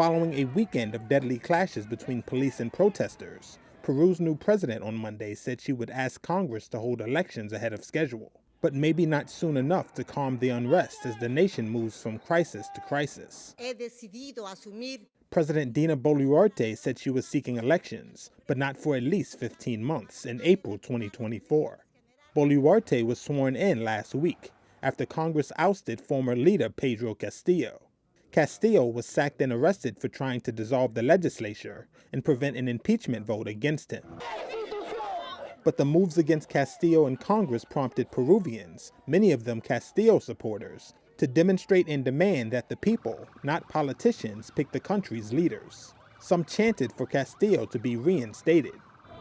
Following a weekend of deadly clashes between police and protesters, Peru's new president on Monday said she would ask Congress to hold elections ahead of schedule, but maybe not soon enough to calm the unrest as the nation moves from crisis to crisis. President Dina Boluarte said she was seeking elections, but not for at least 15 months, in April 2024. Boluarte was sworn in last week after Congress ousted former leader Pedro Castillo. Castillo was sacked and arrested for trying to dissolve the legislature and prevent an impeachment vote against him. But the moves against Castillo in Congress prompted Peruvians, many of them Castillo supporters, to demonstrate and demand that the people, not politicians, pick the country's leaders. Some chanted for Castillo to be reinstated.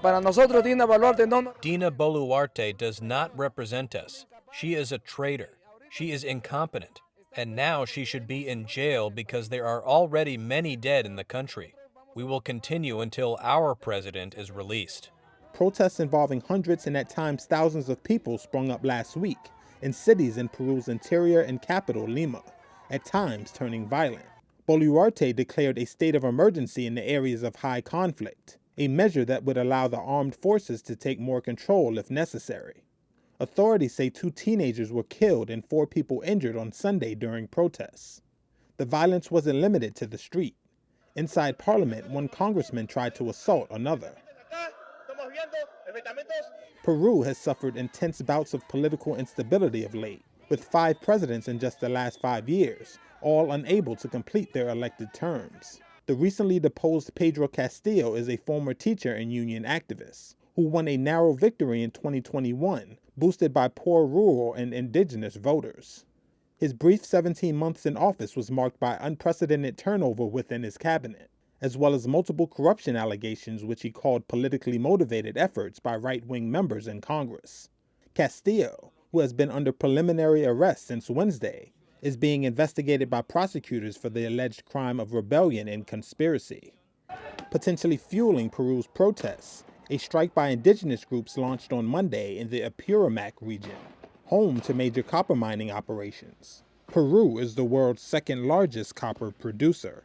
Dina Boluarte does not represent us. She is a traitor. She is incompetent. And now she should be in jail because there are already many dead in the country. We will continue until our president is released. Protests involving hundreds and at times thousands of people sprung up last week in cities in Peru's interior and capital, Lima, at times turning violent. Boluarte declared a state of emergency in the areas of high conflict, a measure that would allow the armed forces to take more control if necessary. Authorities say 2 teenagers were killed and 4 people injured on Sunday during protests. The violence wasn't limited to the street. Inside Parliament, one congressman tried to assault another. Peru has suffered intense bouts of political instability of late, with 5 presidents in just the last 5 years, all unable to complete their elected terms. The recently deposed Pedro Castillo is a former teacher and union activist, who won a narrow victory in 2021, boosted by poor rural and indigenous voters. His brief 17 months in office was marked by unprecedented turnover within his cabinet, as well as multiple corruption allegations which he called politically motivated efforts by right-wing members in Congress. Castillo, who has been under preliminary arrest since Wednesday, is being investigated by prosecutors for the alleged crime of rebellion and conspiracy. Potentially fueling Peru's protests, a strike by indigenous groups launched on Monday in the Apurimac region, home to major copper mining operations. Peru is the world's second largest copper producer.